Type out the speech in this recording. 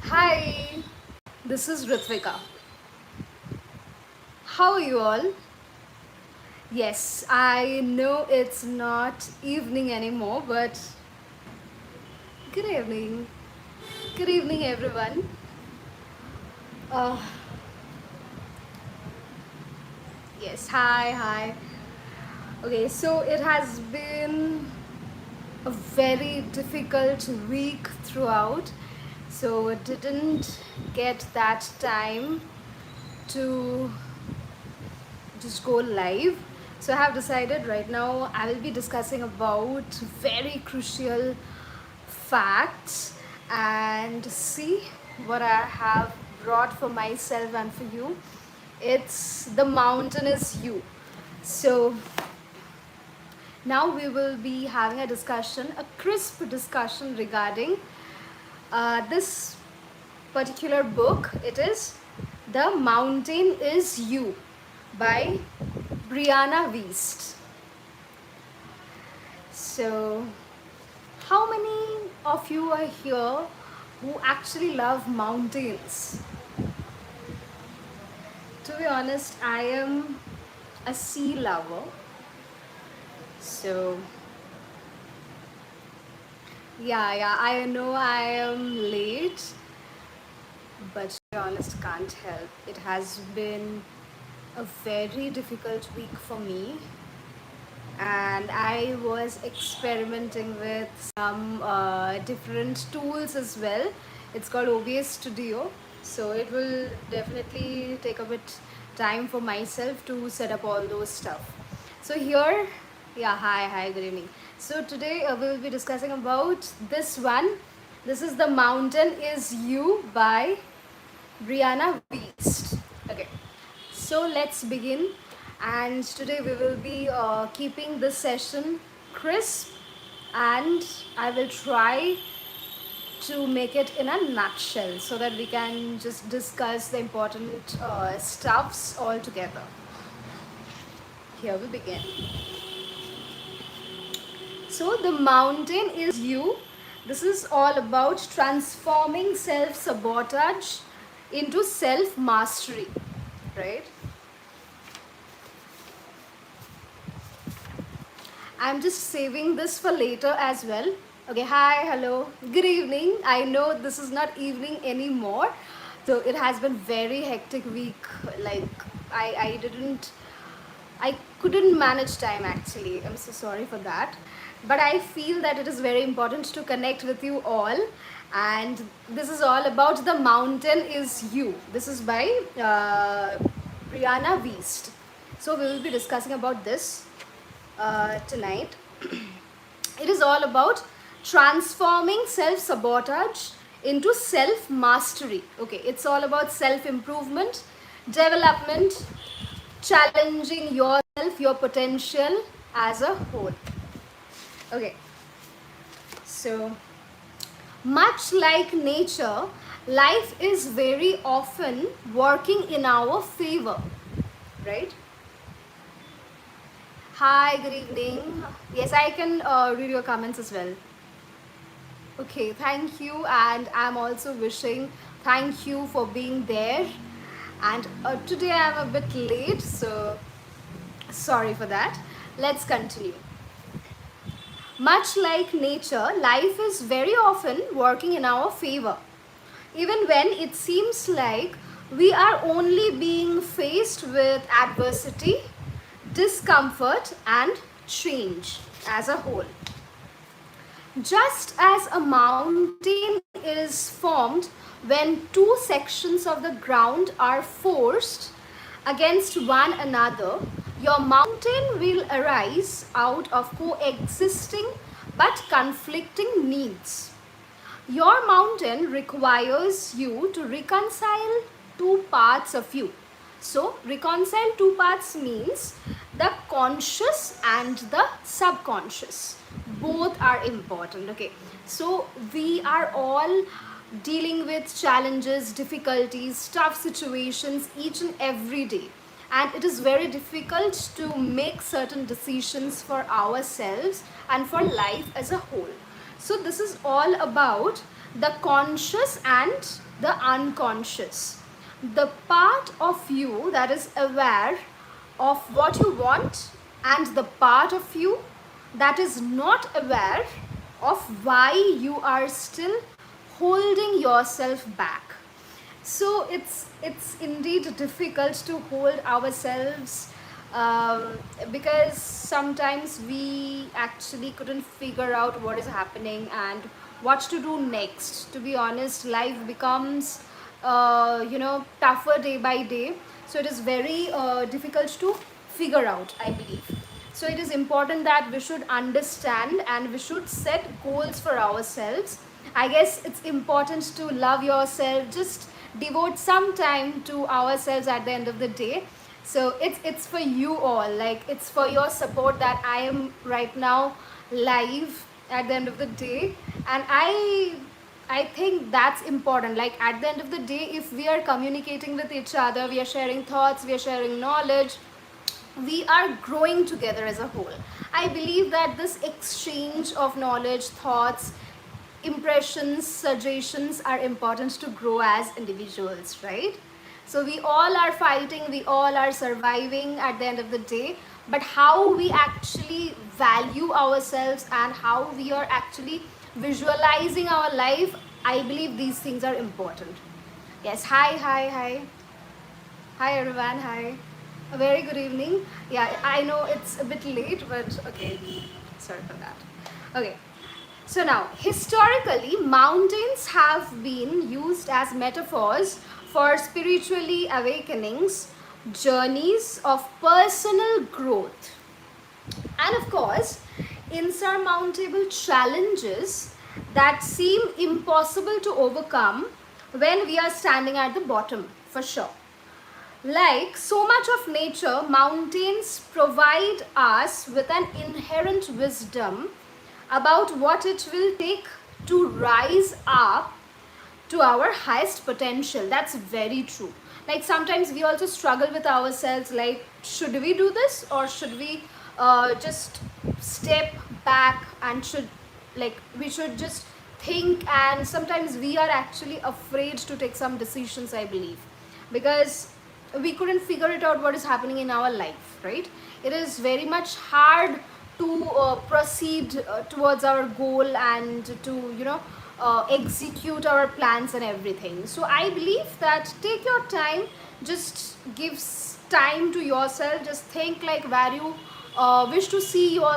Hi, this is Ritvika. How are you all? Yes, I know it's not evening anymore, but good evening. Good evening, everyone. Uh, yes, hi. Okay, so it has been a very difficult week throughout, so I didn't get that time to just go live. So I have decided right now I will be discussing about very crucial facts and see what I have brought for myself and for you. It's the mountain is you. So now we will be having a discussion, a crisp discussion regarding this particular book. It is The Mountain Is You by Brianna Wiest. So, how many of you are here who actually love mountains? To be honest, I am a sea lover. So, yeah, I know I am late, but to be honest, can't help. It has been a very difficult week for me, and I was experimenting with some different tools as well. It's called OBS Studio, so it will definitely take a bit time for myself to set up all those stuff. So here, yeah, hi, good evening. So today we will be discussing about this one. This is The Mountain Is You by Brianna Wiest. Okay, so let's begin. And today we will be keeping this session crisp, and I will try to make it in a nutshell so that we can just discuss the important stuffs all together. Here we begin. So, the mountain is you. This is all about transforming self sabotage into self mastery, right? I'm just saving this for later as well. Okay, hi, hello, good evening. I know this is not evening anymore. So it has been very hectic week. Like I couldn't manage time actually. I'm so sorry for that. But I feel that it is very important to connect with you all. And this is all about The Mountain Is You. This is by Brianna Wiest. So we will be discussing about this tonight. It is all about transforming self sabotage into self mastery. Okay, it's all about self improvement, development, challenging yourself, your potential as a whole. Okay, so much like nature, life is very often working in our favor, right? Hi, good evening. Yes, I can read your comments as well. Okay, thank you, and I'm also wishing thank you for being there. And today I'm a bit late, so sorry for that. Let's continue. Much like nature, life is very often working in our favor, even when it seems like we are only being faced with adversity, discomfort, and change as a whole. Just as a mountain is formed when two sections of the ground are forced against one another, your mountain will arise out of coexisting but conflicting needs. Your mountain requires you to reconcile two parts of you. So, reconcile two parts means the conscious and the subconscious. Both are important. Okay. So, we are all dealing with challenges, difficulties, tough situations each and every day. And it is very difficult to make certain decisions for ourselves and for life as a whole. So this is all about the conscious and the unconscious. The part of you that is aware of what you want, and the part of you that is not aware of why you are still holding yourself back. So it's indeed difficult to hold ourselves, because sometimes we actually couldn't figure out what is happening and what to do next. To be honest, life becomes tougher day by day, so it is very difficult to figure out, I believe. So it is important that we should understand and we should set goals for ourselves. I guess it's important to love yourself, just devote some time to ourselves at the end of the day. So it's for you all, like it's for your support that I am right now live at the end of the day. And I think that's important. Like at the end of the day, if we are communicating with each other, we are sharing thoughts, we are sharing knowledge, we are growing together as a whole. I believe that this exchange of knowledge, thoughts, impressions, suggestions are important to grow as individuals, right? So we all are fighting, we all are surviving at the end of the day, but how we actually value ourselves and how we are actually visualizing our life, I believe these things are important. Yes, hi everyone, hi. A very good evening. Yeah, I know it's a bit late, but okay, sorry for that. Okay, so now, historically, mountains have been used as metaphors for spiritually awakenings, journeys of personal growth, and of course, insurmountable challenges that seem impossible to overcome when we are standing at the bottom, for sure. Like so much of nature, mountains provide us with an inherent wisdom about what it will take to rise up to our highest potential. That's very true. Like sometimes we also struggle with ourselves, like should we do this or should we just step back, and should, like we should just think. And sometimes we are actually afraid to take some decisions, I believe, because we couldn't figure it out what is happening in our life, right? It is very much hard to proceed towards our goal and to execute our plans and everything. So I believe that take your time, just give time to yourself, just think like where you wish to see your